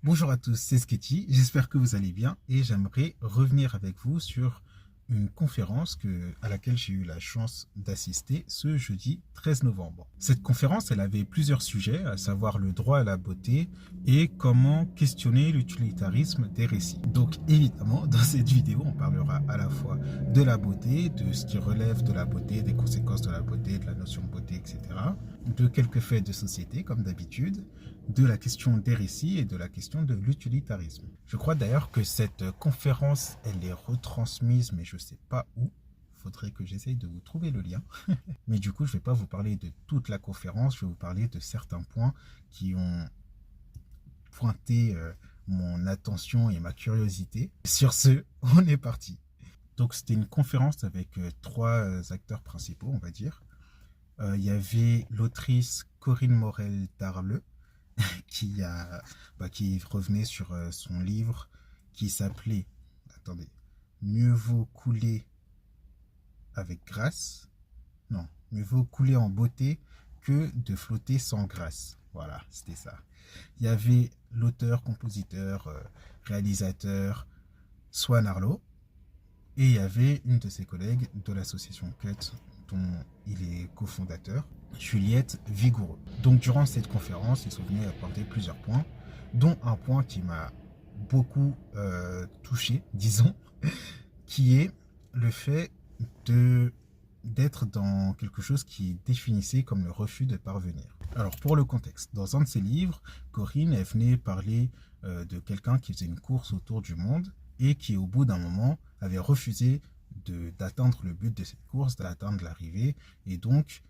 Bonjour à tous, c'est Sketchy, j'espère que vous allez bien et j'aimerais revenir avec vous sur une conférence à laquelle j'ai eu la chance d'assister ce jeudi 13 novembre. Cette conférence, elle avait plusieurs sujets, à savoir le droit à la beauté et comment questionner l'utilitarisme des récits. Donc évidemment, dans cette vidéo, on parlera à la fois de la beauté, de ce qui relève de la beauté, des conséquences de la beauté, de la notion de beauté, etc. De quelques faits de société, comme d'habitude, de la question des récits et de la question de l'utilitarisme. Je crois d'ailleurs que cette conférence, elle est retransmise, mais je ne sais pas où. Il faudrait que j'essaye de vous trouver le lien. Mais du coup, je ne vais pas vous parler de toute la conférence, je vais vous parler de certains points qui ont pointé mon attention et ma curiosité. Sur ce, on est parti. Donc c'était une conférence avec trois acteurs principaux, on va dire. Il y avait l'autrice Corinne Morel-Darleux, qui, qui revenait sur son livre qui s'appelait, attendez, Mieux vaut couler avec grâce, non, mieux vaut couler en beauté que de flotter sans grâce. Voilà, c'était ça. Il y avait l'auteur, compositeur, réalisateur Swan Arlo, et il y avait une de ses collègues de l'association CUT, dont il est cofondateur, Juliette Vigoureux. Donc durant cette conférence, ils sont venus apporter plusieurs points, dont un point qui m'a beaucoup touché, disons, qui est le fait de d'être dans quelque chose qui est définissait comme le refus de parvenir. Alors pour le contexte, dans un de ses livres, Corinne elle venait parler de quelqu'un qui faisait une course autour du monde et qui au bout d'un moment avait refusé d'atteindre le but de cette course, d'atteindre l'arrivée, et donc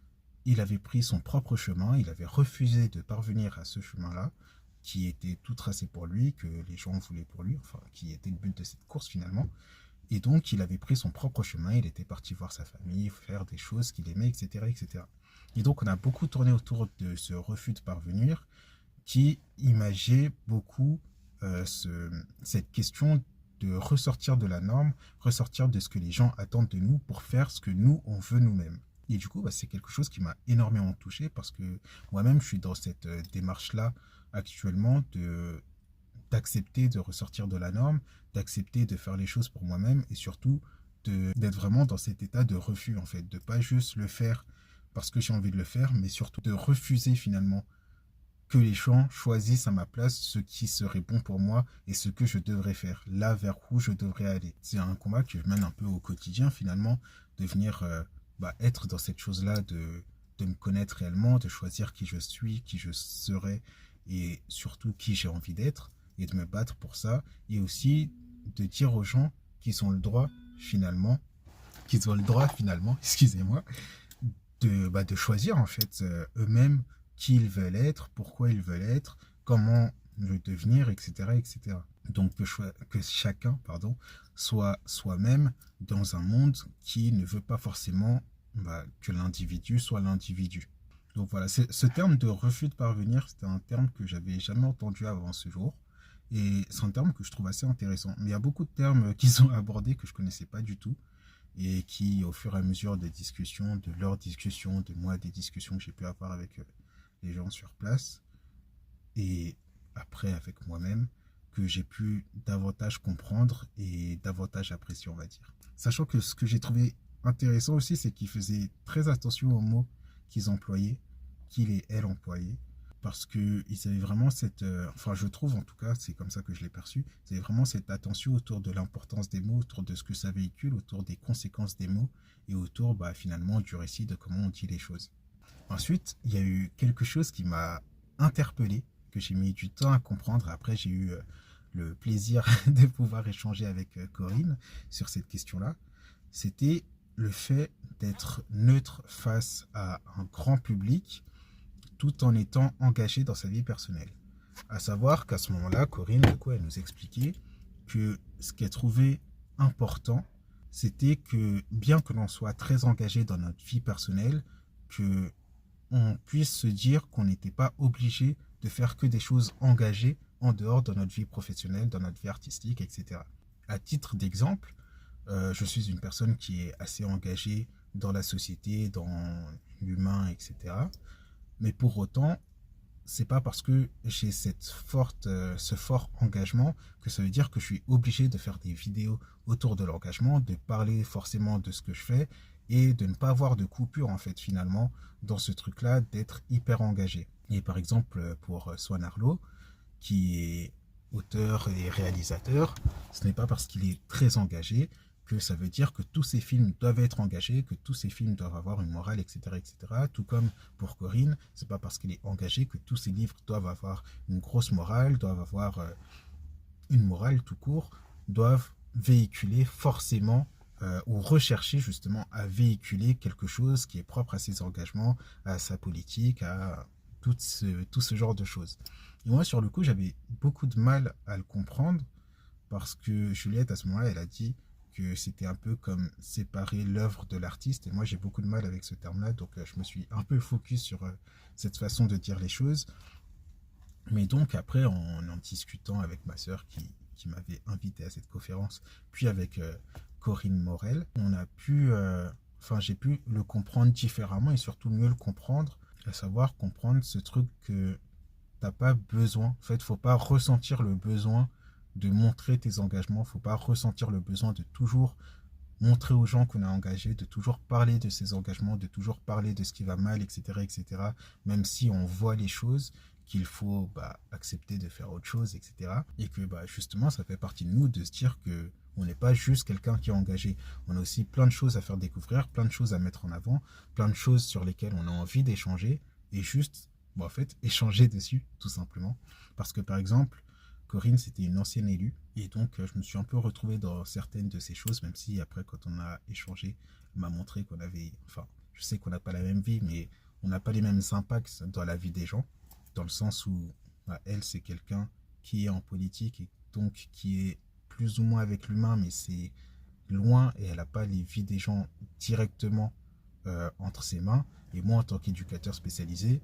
il avait pris son propre chemin, il avait refusé de parvenir à ce chemin-là, qui était tout tracé pour lui, que les gens voulaient pour lui, enfin qui était le but de cette course finalement. Et donc, il avait pris son propre chemin, il était parti voir sa famille, faire des choses qu'il aimait, etc., etc. Et donc, on a beaucoup tourné autour de ce refus de parvenir qui imageait beaucoup cette question de ressortir de la norme, ressortir de ce que les gens attendent de nous pour faire ce que nous, on veut nous-mêmes. Et du coup, c'est quelque chose qui m'a énormément touché parce que moi-même, je suis dans cette démarche-là actuellement d'accepter de ressortir de la norme, d'accepter de faire les choses pour moi-même et surtout d'être vraiment dans cet état de refus en fait, de pas juste le faire parce que j'ai envie de le faire, mais surtout de refuser finalement que les gens choisissent à ma place ce qui serait bon pour moi et ce que je devrais faire, là vers où je devrais aller. C'est un combat que je mène un peu au quotidien finalement, de venir être dans cette chose-là, de me connaître réellement, de choisir qui je suis, qui je serai et surtout qui j'ai envie d'être et de me battre pour ça et aussi de dire aux gens qu'ils ont le droit finalement, excusez-moi, de choisir en fait eux-mêmes qui ils veulent être, pourquoi ils veulent être, comment le devenir, etc. etc. Donc que chacun soit soi-même dans un monde qui ne veut pas forcément que l'individu soit l'individu. Donc voilà, ce terme de refus de parvenir, c'était un terme que j'avais jamais entendu avant ce jour. Et c'est un terme que je trouve assez intéressant. Mais il y a beaucoup de termes qui sont abordés que je connaissais pas du tout et qui, au fur et à mesure des discussions, de leurs discussions, de moi, des discussions que j'ai pu avoir avec les gens sur place, et après avec moi-même, que j'ai pu davantage comprendre et davantage apprécier, on va dire. Sachant que ce que j'ai trouvé intéressant aussi, c'est qu'ils faisaient très attention aux mots qu'ils employaient, qu'ils et elles employaient, parce qu'ils avaient vraiment cette... enfin, je trouve en tout cas, c'est comme ça que je l'ai perçu, ils avaient vraiment cette attention autour de l'importance des mots, autour de ce que ça véhicule, autour des conséquences des mots, et autour finalement du récit de comment on dit les choses. Ensuite, il y a eu quelque chose qui m'a interpellé, que j'ai mis du temps à comprendre. Après, j'ai eu le plaisir de pouvoir échanger avec Corinne sur cette question-là. C'était le fait d'être neutre face à un grand public tout en étant engagé dans sa vie personnelle. À savoir qu'à ce moment-là, Corinne, du coup, elle nous expliquait que ce qu'elle trouvait important, c'était que bien que l'on soit très engagé dans notre vie personnelle, que on puisse se dire qu'on n'était pas obligé de faire que des choses engagées en dehors de notre vie professionnelle, dans notre vie artistique, etc. À titre d'exemple, je suis une personne qui est assez engagée dans la société, dans l'humain, etc. Mais pour autant, c'est pas parce que j'ai ce fort engagement que ça veut dire que je suis obligé de faire des vidéos autour de l'engagement, de parler forcément de ce que je fais et de ne pas avoir de coupure en fait finalement dans ce truc-là, d'être hyper engagé. Et par exemple pour Swan Arlo, qui est auteur et réalisateur, ce n'est pas parce qu'il est très engagé que ça veut dire que tous ces films doivent être engagés, que tous ces films doivent avoir une morale, etc., etc. Tout comme pour Corinne, c'est pas parce qu'il est engagé que tous ses livres doivent avoir une grosse morale, doivent avoir une morale tout court, doivent véhiculer forcément ou rechercher justement à véhiculer quelque chose qui est propre à ses engagements, à sa politique, à tout ce genre de choses. Et moi, sur le coup, j'avais beaucoup de mal à le comprendre parce que Juliette, à ce moment-là, elle a dit que c'était un peu comme séparer l'œuvre de l'artiste. Et moi, j'ai beaucoup de mal avec ce terme-là, donc je me suis un peu focus sur cette façon de dire les choses. Mais donc, après, en discutant avec ma sœur qui m'avait invité à cette conférence, puis avec Corinne Morel, on a pu, j'ai pu le comprendre différemment et surtout mieux le comprendre, à savoir comprendre ce truc que t'as pas besoin. En fait, faut pas ressentir le besoin de montrer tes engagements. Faut pas ressentir le besoin de toujours montrer aux gens qu'on a engagé, de toujours parler de ses engagements, de toujours parler de ce qui va mal, etc., etc. Même si on voit les choses, qu'il faut accepter de faire autre chose, etc. Et que justement, ça fait partie de nous de se dire que on n'est pas juste quelqu'un qui est engagé. On a aussi plein de choses à faire découvrir, plein de choses à mettre en avant, plein de choses sur lesquelles on a envie d'échanger et juste, en fait, échanger dessus, tout simplement. Parce que par exemple, Corinne, c'était une ancienne élue, et donc je me suis un peu retrouvé dans certaines de ces choses, même si après, quand on a échangé, elle m'a montré qu'on avait, je sais qu'on n'a pas la même vie, mais on n'a pas les mêmes impacts dans la vie des gens, dans le sens où elle, c'est quelqu'un qui est en politique, et donc qui est plus ou moins avec l'humain, mais c'est loin, et elle n'a pas les vies des gens directement entre ses mains. Et moi, en tant qu'éducateur spécialisé,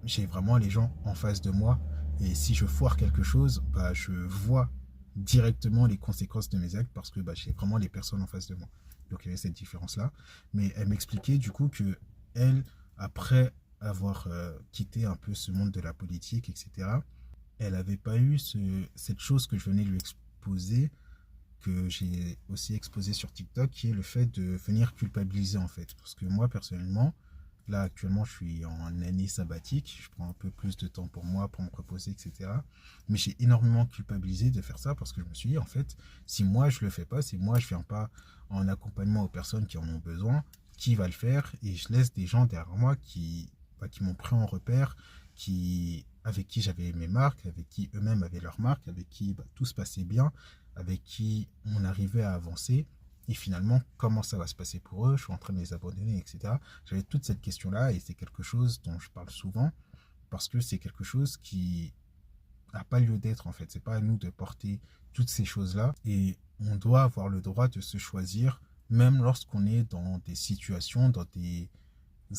j'ai vraiment les gens en face de moi. Et si je foire quelque chose, je vois directement les conséquences de mes actes parce que j'ai vraiment les personnes en face de moi. Donc il y avait cette différence-là. Mais elle m'expliquait du coup que elle, après avoir quitté un peu ce monde de la politique, etc., elle n'avait pas eu cette chose que je venais lui exposer, que j'ai aussi exposé sur TikTok, qui est le fait de venir culpabiliser en fait. Parce que moi, personnellement, là, actuellement, je suis en année sabbatique. Je prends un peu plus de temps pour moi, pour me reposer, etc. Mais j'ai énormément culpabilisé de faire ça parce que je me suis dit, en fait, si moi, je le fais pas, si moi, je viens pas en accompagnement aux personnes qui en ont besoin, qui va le faire? Et je laisse des gens derrière moi qui m'ont pris en repère, avec qui j'avais mes marques, avec qui eux-mêmes avaient leurs marques, avec qui tout se passait bien, avec qui on arrivait à avancer. Et finalement, comment ça va se passer pour eux? Je suis en train de les abandonner, etc. J'avais toute cette question-là et c'est quelque chose dont je parle souvent parce que c'est quelque chose qui n'a pas lieu d'être en fait. C'est pas à nous de porter toutes ces choses-là et on doit avoir le droit de se choisir même lorsqu'on est dans des situations, dans des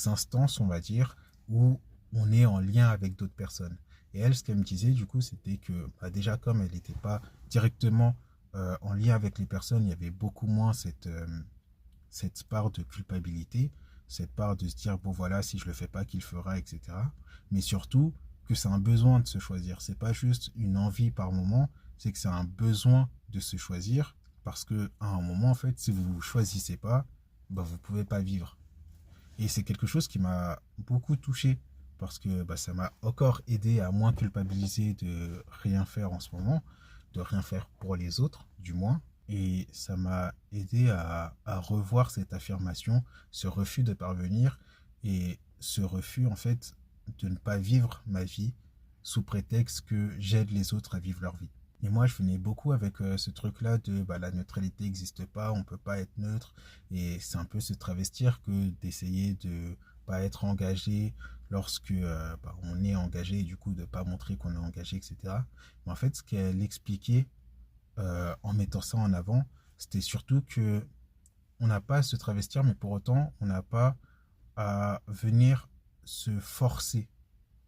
instances, on va dire, où on est en lien avec d'autres personnes. Et elle, ce qu'elle me disait, du coup, c'était que déjà, comme elle n'était pas directement en lien avec les personnes, il y avait beaucoup moins cette part de culpabilité, cette part de se dire, bon voilà, si je le fais pas, qu'il fera, etc. Mais surtout, que c'est un besoin de se choisir. C'est pas juste une envie par moment, c'est que c'est un besoin de se choisir parce que à un moment, en fait, si vous ne choisissez pas, vous pouvez pas vivre. Et c'est quelque chose qui m'a beaucoup touché parce que ça m'a encore aidé à moins culpabiliser de rien faire en ce moment, de rien faire pour les autres, du moins. Et ça m'a aidé à revoir cette affirmation, ce refus de parvenir et ce refus en fait de ne pas vivre ma vie sous prétexte que j'aide les autres à vivre leur vie. Et moi, je venais beaucoup avec ce truc-là de la neutralité n'existe pas, on peut pas être neutre. Et c'est un peu se travestir que d'essayer de pas être engagé lorsque on est engagé et du coup de pas montrer qu'on est engagé, etc. Mais en fait, ce qu'elle expliquait en mettant ça en avant, c'était surtout que on n'a pas à se travestir, mais pour autant, on n'a pas à venir se forcer.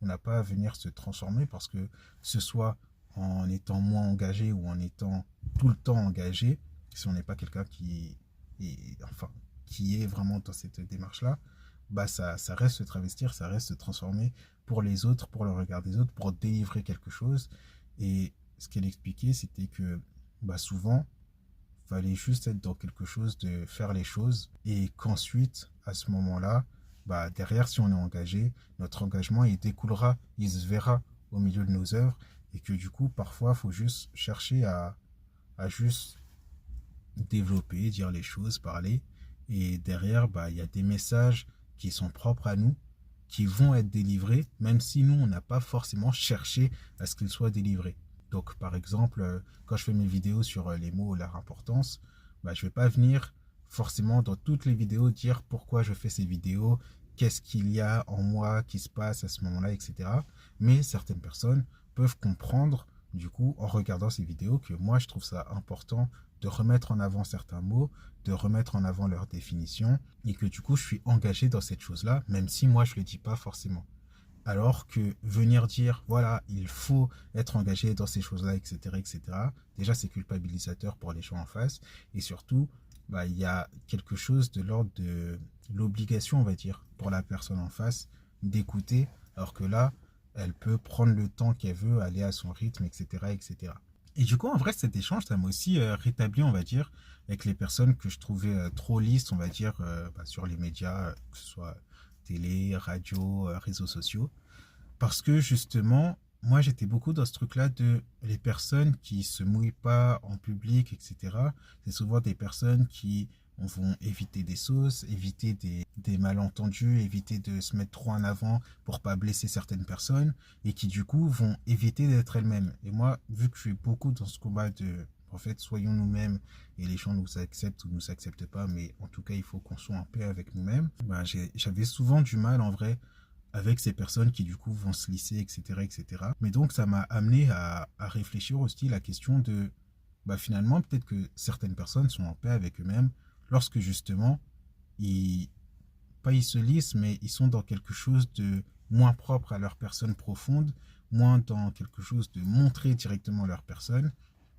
On n'a pas à venir se transformer parce que ce soit en étant moins engagé ou en étant tout le temps engagé, si on n'est pas quelqu'un qui est vraiment dans cette démarche-là, bah ça reste se travestir, ça reste se transformer pour les autres, pour le regard des autres, pour délivrer quelque chose. Et ce qu'elle expliquait, c'était que bah souvent, fallait juste être dans quelque chose de faire les choses et qu'ensuite, à ce moment-là, bah derrière, si on est engagé, notre engagement, il découlera, il se verra au milieu de nos œuvres et que du coup, parfois, il faut juste chercher à juste développer, dire les choses, parler. Et derrière, bah, il y a des messages qui sont propres à nous, qui vont être délivrés, même si nous, on n'a pas forcément cherché à ce qu'ils soient délivrés. Donc, par exemple, quand je fais mes vidéos sur les mots, leur importance, bah, je ne vais pas venir forcément dans toutes les vidéos dire pourquoi je fais ces vidéos, qu'est-ce qu'il y a en moi qui se passe à ce moment-là, etc. Mais certaines personnes peuvent comprendre, du coup, en regardant ces vidéos, que moi, je trouve ça important de remettre en avant certains mots, de remettre en avant leur définition, et que du coup, je suis engagé dans cette chose-là, même si moi, je ne le dis pas forcément. Alors que venir dire, voilà, il faut être engagé dans ces choses-là, etc., etc., déjà, c'est culpabilisateur pour les gens en face, et surtout, bah, il y a quelque chose de l'ordre de l'obligation, on va dire, pour la personne en face d'écouter, alors que là, elle peut prendre le temps qu'elle veut, aller à son rythme, etc., etc. Et du coup, en vrai, cet échange, ça m'a aussi rétabli, on va dire, avec les personnes que je trouvais trop lisses, on va dire, bah, sur les médias, que ce soit télé, radio, réseaux sociaux. Parce que justement, moi, j'étais beaucoup dans ce truc-là de les personnes qui se mouillent pas en public, etc. C'est souvent des personnes qui vont éviter des sauces, éviter des malentendus, éviter de se mettre trop en avant pour pas blesser certaines personnes et qui du coup vont éviter d'être elles-mêmes. Et moi, vu que je suis beaucoup dans ce combat de, en fait, soyons nous-mêmes et les gens nous acceptent ou nous acceptent pas, mais en tout cas, il faut qu'on soit en paix avec nous-mêmes. Ben, j'avais souvent du mal en vrai avec ces personnes qui du coup vont se lisser, etc. etc. Mais donc ça m'a amené à réfléchir aussi à la question de, bah finalement, peut-être que certaines personnes sont en paix avec eux-mêmes lorsque justement, ils, pas ils se lissent, mais ils sont dans quelque chose de moins propre à leur personne profonde, moins dans quelque chose de montrer directement leur personne,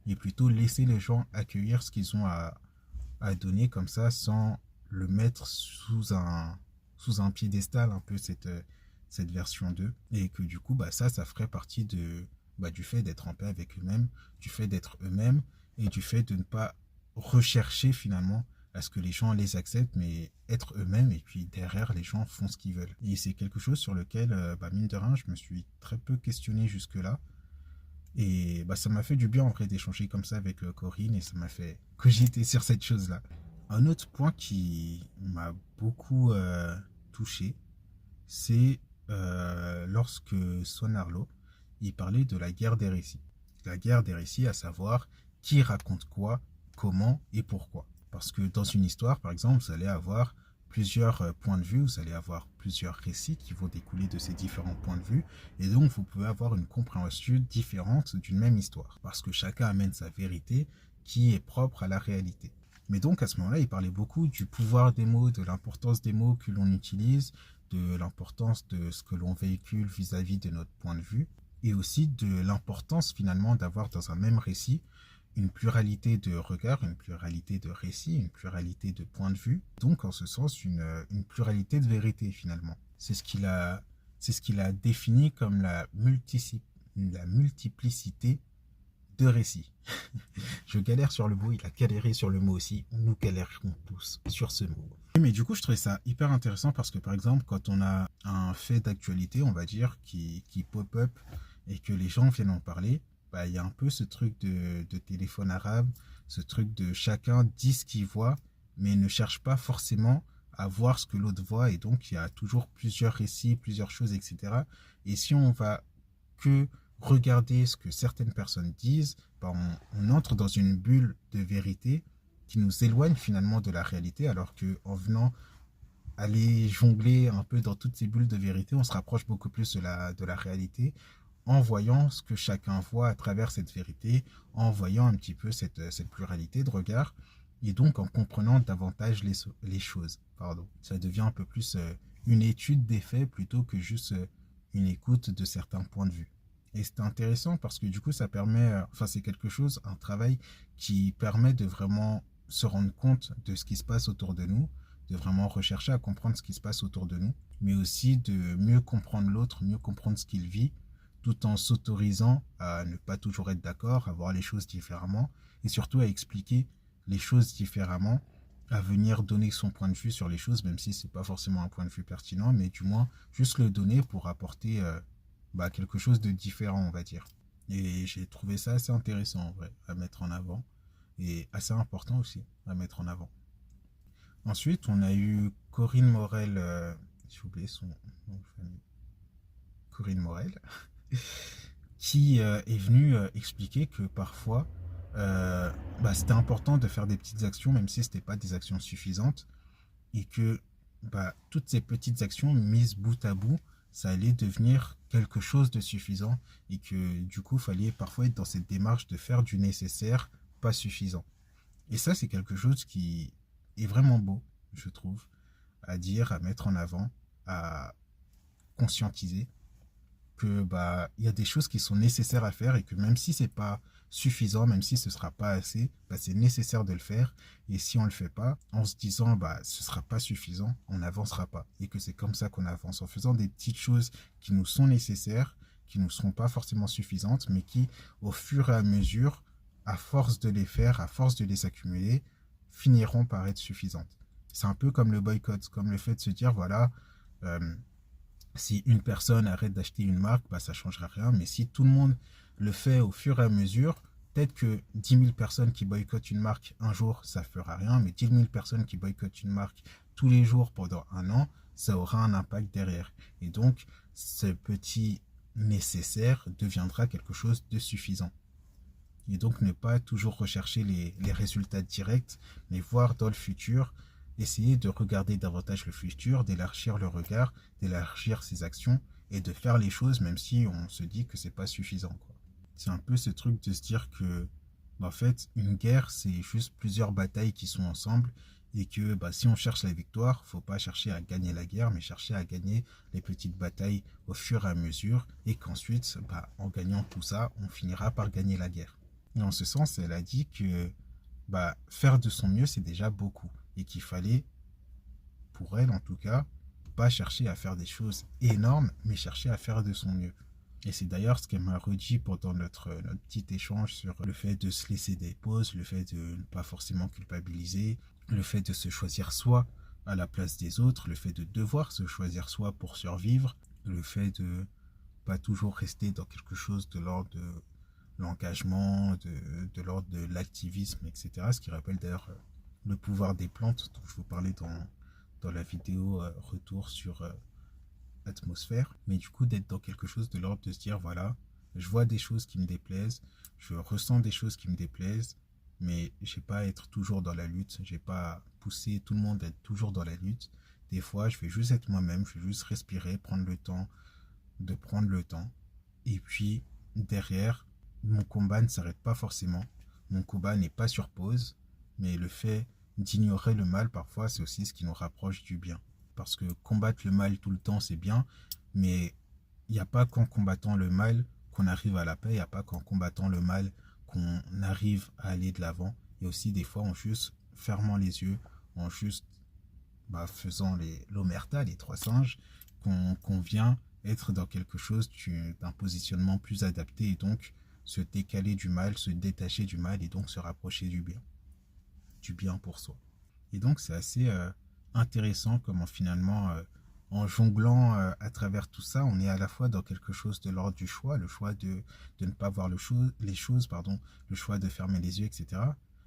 et plutôt laisser les gens accueillir ce qu'ils ont à donner comme ça sans le mettre sous un piédestal, un peu cette version 2 et que du coup, bah, ça ferait partie bah, du fait d'être en paix avec eux-mêmes, du fait d'être eux-mêmes et du fait de ne pas rechercher finalement à ce que les gens les acceptent, mais être eux-mêmes et puis derrière, les gens font ce qu'ils veulent. Et c'est quelque chose sur lequel, bah, mine de rien, je me suis très peu questionné jusque-là. Et bah, ça m'a fait du bien en vrai d'échanger comme ça avec Corinne et ça m'a fait cogiter sur cette chose-là. Un autre point qui m'a beaucoup touché, c'est lorsque Sonarlo il parlait de la guerre des récits. La guerre des récits, à savoir qui raconte quoi, comment et pourquoi. Parce que dans une histoire, par exemple, vous allez avoir plusieurs points de vue, vous allez avoir plusieurs récits qui vont découler de ces différents points de vue, et donc vous pouvez avoir une compréhension différente d'une même histoire, parce que chacun amène sa vérité qui est propre à la réalité. Mais donc à ce moment-là, il parlait beaucoup du pouvoir des mots, de l'importance des mots que l'on utilise, de l'importance de ce que l'on véhicule vis-à-vis de notre point de vue, et aussi de l'importance finalement d'avoir dans un même récit une pluralité de regards, une pluralité de récits, une pluralité de points de vue, donc en ce sens une pluralité de vérités finalement. C'est ce qu'il a défini comme la multiplicité de récits. Je galère sur le mot, il a galéré sur le mot aussi, nous galérerons tous sur ce mot. Mais du coup, je trouvais ça hyper intéressant parce que par exemple, quand on a un fait d'actualité, on va dire, qui pop-up et que les gens viennent en parler, bah, il y a un peu ce truc de téléphone arabe, ce truc de chacun dit ce qu'il voit, mais ne cherche pas forcément à voir ce que l'autre voit, et donc il y a toujours plusieurs récits, plusieurs choses, etc. Et si on va que regarder ce que certaines personnes disent, bah on entre dans une bulle de vérité qui nous éloigne finalement de la réalité, alors qu'en venant aller jongler un peu dans toutes ces bulles de vérité, on se rapproche beaucoup plus de la réalité en voyant ce que chacun voit à travers cette vérité, en voyant un petit peu cette pluralité de regards, et donc en comprenant davantage les choses. Pardon. Ça devient un peu plus une étude des faits plutôt que juste une écoute de certains points de vue. Et c'est intéressant parce que du coup, ça permet, enfin c'est quelque chose, un travail qui permet de vraiment se rendre compte de ce qui se passe autour de nous, de vraiment rechercher à comprendre ce qui se passe autour de nous, mais aussi de mieux comprendre l'autre, mieux comprendre ce qu'il vit, tout en s'autorisant à ne pas toujours être d'accord, à voir les choses différemment, et surtout à expliquer les choses différemment, à venir donner son point de vue sur les choses, même si c'est pas forcément un point de vue pertinent, mais du moins juste le donner pour apporter quelque chose de différent, on va dire. Et j'ai trouvé ça assez intéressant en vrai, à mettre en avant, et assez important aussi à mettre en avant. Ensuite, on a eu Corinne Morel, j'ai oublié son nom de famille, Corinne Morel, qui est venue expliquer que parfois, c'était important de faire des petites actions, même si ce n'était pas des actions suffisantes, et que toutes ces petites actions mises bout à bout, ça allait devenir quelque chose de suffisant, et que du coup, il fallait parfois être dans cette démarche de faire du nécessaire, pas suffisant. Et ça, c'est quelque chose qui est vraiment beau, je trouve, à dire, à mettre en avant, à conscientiser que il y a des choses qui sont nécessaires à faire et que même si c'est pas suffisant, même si ce sera pas assez, c'est nécessaire de le faire. Et si on le fait pas, en se disant ce sera pas suffisant, on n'avancera pas. Et que c'est comme ça qu'on avance, en faisant des petites choses qui nous sont nécessaires, qui ne seront pas forcément suffisantes, mais qui, au fur et à mesure, à force de les faire, à force de les accumuler, finiront par être suffisantes. C'est un peu comme le boycott, comme le fait de se dire, voilà, si une personne arrête d'acheter une marque, ça ne changera rien. Mais si tout le monde le fait au fur et à mesure, peut-être que 10 000 personnes qui boycottent une marque un jour, ça ne fera rien. Mais 10 000 personnes qui boycottent une marque tous les jours pendant un an, ça aura un impact derrière. Et donc, ce petit nécessaire deviendra quelque chose de suffisant. Et donc, ne pas toujours rechercher les résultats directs, mais voir dans le futur, essayer de regarder davantage le futur, d'élargir le regard, d'élargir ses actions et de faire les choses même si on se dit que c'est pas suffisant, quoi. C'est un peu ce truc de se dire que en fait une guerre c'est juste plusieurs batailles qui sont ensemble et que si on cherche la victoire, faut pas chercher à gagner la guerre mais chercher à gagner les petites batailles au fur et à mesure et qu'ensuite en gagnant tout ça, on finira par gagner la guerre. Et en ce sens, elle a dit que faire de son mieux, c'est déjà beaucoup. Et qu'il fallait, pour elle en tout cas, pas chercher à faire des choses énormes, mais chercher à faire de son mieux. Et c'est d'ailleurs ce qu'elle m'a redit pendant notre petit échange sur le fait de se laisser des pauses, le fait de ne pas forcément culpabiliser, le fait de se choisir soi à la place des autres, le fait de devoir se choisir soi pour survivre, le fait de pas toujours rester dans quelque chose de l'ordre de l'engagement, de l'ordre de l'activisme, etc. Ce qui rappelle d'ailleurs le pouvoir des plantes dont je vous parlais dans la vidéo retour sur atmosphère. Mais du coup, d'être dans quelque chose de l'ordre de se dire, voilà, je vois des choses qui me déplaisent, je ressens des choses qui me déplaisent, mais j'ai pas à être toujours dans la lutte, j'ai pas à pousser tout le monde à être toujours dans la lutte. Des fois, je vais juste être moi-même, je vais juste respirer, prendre le temps de prendre le temps. Et puis, derrière, mon combat ne s'arrête pas forcément. Mon combat n'est pas sur pause, mais le fait d'ignorer le mal, parfois, c'est aussi ce qui nous rapproche du bien. Parce que combattre le mal tout le temps, c'est bien, mais il n'y a pas qu'en combattant le mal qu'on arrive à la paix, il n'y a pas qu'en combattant le mal qu'on arrive à aller de l'avant. Il y a aussi des fois en juste fermant les yeux, en juste faisant l'omerta, les trois singes, qu'on vient être dans quelque chose d'un positionnement plus adapté et donc se décaler du mal, se détacher du mal et donc se rapprocher du bien pour soi. Et donc c'est assez intéressant comment finalement en jonglant à travers tout ça, on est à la fois dans quelque chose de l'ordre du choix, le choix de ne pas voir les choses, le choix de fermer les yeux, etc.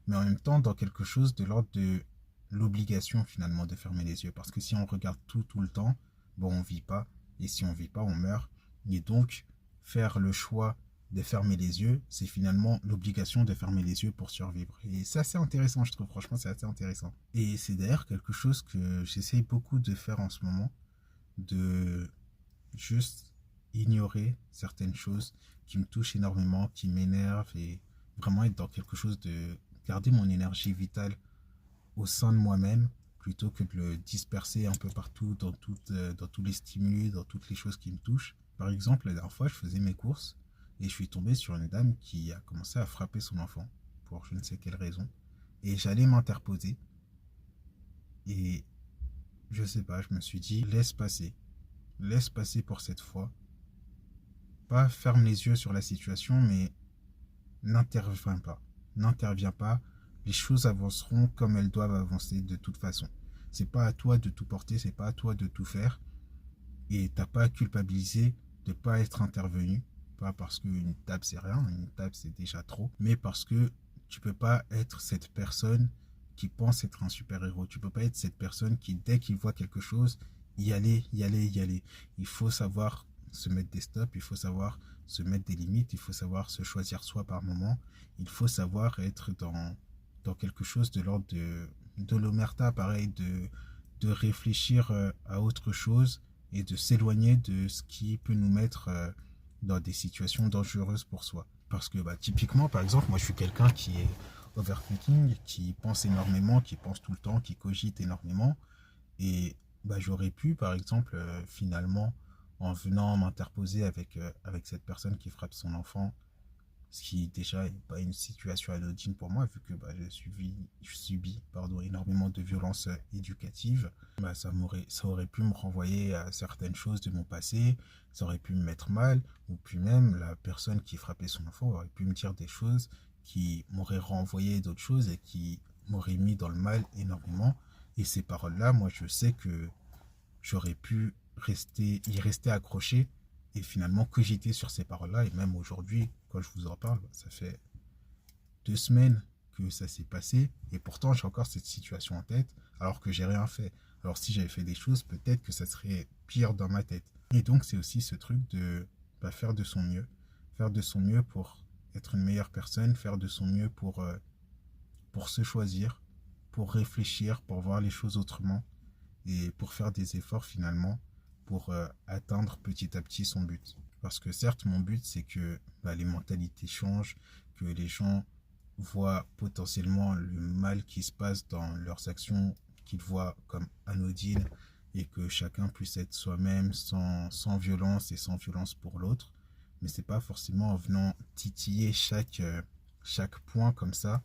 Mais en même temps dans quelque chose de l'ordre de l'obligation finalement de fermer les yeux. Parce que si on regarde tout le temps, on vit pas. Et si on vit pas, on meurt. Et donc, faire le choix de fermer les yeux, c'est finalement l'obligation de fermer les yeux pour survivre. Et c'est assez intéressant, je trouve. Franchement, c'est assez intéressant. Et c'est d'ailleurs quelque chose que j'essaye beaucoup de faire en ce moment, de juste ignorer certaines choses qui me touchent énormément, qui m'énervent et vraiment être dans quelque chose de garder mon énergie vitale au sein de moi-même plutôt que de le disperser un peu partout dans tous les stimuli, dans toutes les choses qui me touchent. Par exemple, la dernière fois, je faisais mes courses et je suis tombé sur une dame qui a commencé à frapper son enfant pour je ne sais quelle raison. Et j'allais m'interposer. Et je sais pas, je me suis dit, laisse passer pour cette fois. Pas ferme les yeux sur la situation, mais n'interviens pas. N'interviens pas. Les choses avanceront comme elles doivent avancer de toute façon. C'est pas à toi de tout porter, c'est pas à toi de tout faire. Et t'as pas à culpabiliser de pas être intervenu. Pas parce qu'une table c'est rien, une table c'est déjà trop, mais parce que tu peux pas être cette personne qui pense être un super-héros. Tu peux pas être cette personne qui, dès qu'il voit quelque chose, y aller, y aller, y aller. Il faut savoir se mettre des stops, il faut savoir se mettre des limites, il faut savoir se choisir soi par moment, il faut savoir être dans quelque chose de l'ordre de l'omerta, pareil, de réfléchir à autre chose et de s'éloigner de ce qui peut nous mettre dans des situations dangereuses pour soi. Parce que bah, typiquement, par exemple, moi je suis quelqu'un qui est overthinking, qui pense énormément, qui pense tout le temps, qui cogite énormément. Et bah, j'aurais pu, par exemple, finalement, en venant m'interposer avec cette personne qui frappe son enfant, ce qui déjà n'est pas une situation anodine pour moi, vu que bah, je subis énormément de violences éducatives. Bah, ça aurait pu me renvoyer à certaines choses de mon passé, ça aurait pu me mettre mal, ou puis même la personne qui frappait son enfant aurait pu me dire des choses qui m'auraient renvoyé d'autres choses et qui m'auraient mis dans le mal énormément. Et ces paroles-là, moi je sais que j'aurais pu y rester accroché et finalement cogiter sur ces paroles-là. Et même aujourd'hui, quand je vous en parle, ça fait 2 semaines que ça s'est passé et pourtant j'ai encore cette situation en tête alors que j'ai rien fait. Alors si j'avais fait des choses, peut-être que ça serait pire dans ma tête. Et donc c'est aussi ce truc de bah, faire de son mieux pour être une meilleure personne, faire de son mieux pour se choisir, pour réfléchir, pour voir les choses autrement et pour faire des efforts finalement pour atteindre petit à petit son but. Parce que certes, mon but, c'est que bah, les mentalités changent, que les gens voient potentiellement le mal qui se passe dans leurs actions qu'ils voient comme anodines et que chacun puisse être soi-même sans violence et sans violence pour l'autre. Mais c'est pas forcément en venant titiller chaque point comme ça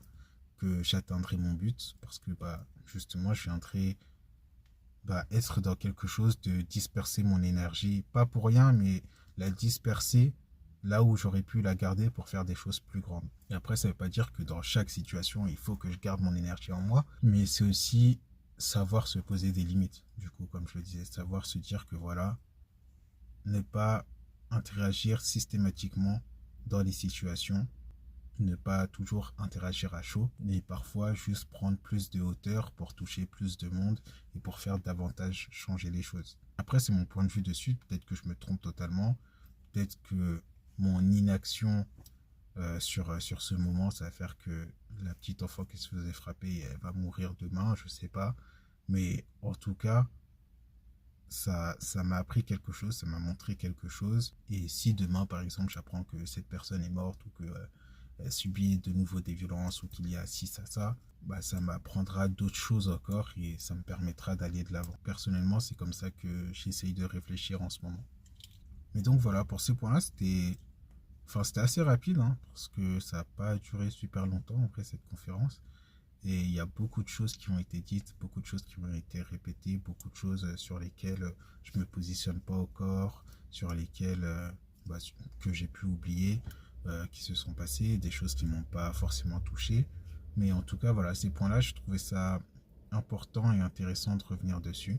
que j'atteindrai mon but parce que bah, justement, je viendrai bah, être dans quelque chose de disperser mon énergie, pas pour rien, mais la disperser là où j'aurais pu la garder pour faire des choses plus grandes. Et après, ça ne veut pas dire que dans chaque situation, il faut que je garde mon énergie en moi, mais c'est aussi savoir se poser des limites. Du coup, comme je le disais, savoir se dire que voilà, ne pas interagir systématiquement dans les situations, ne pas toujours interagir à chaud, mais parfois juste prendre plus de hauteur pour toucher plus de monde et pour faire davantage changer les choses. Après, c'est mon point de vue dessus, peut-être que je me trompe totalement, peut-être que mon inaction sur ce moment, ça va faire que la petite enfant qui se faisait frapper, elle va mourir demain, je sais pas. Mais en tout cas, ça m'a appris quelque chose, ça m'a montré quelque chose. Et si demain, par exemple, j'apprends que cette personne est morte ou que subit de nouveau des violences ou qu'il y a ci, ça, bah, ça m'apprendra d'autres choses encore et ça me permettra d'aller de l'avant. Personnellement, c'est comme ça que j'essaye de réfléchir en ce moment. Mais donc voilà, pour ce point-là, c'était assez rapide, hein, parce que ça n'a pas duré super longtemps après cette conférence. Et il y a beaucoup de choses qui ont été dites, beaucoup de choses qui ont été répétées, beaucoup de choses sur lesquelles je me positionne pas encore, sur lesquelles bah, que j'ai pu oublier, qui se sont passées, des choses qui m'ont pas forcément touché. Mais en tout cas, voilà, ces points-là, je trouvais ça important et intéressant de revenir dessus.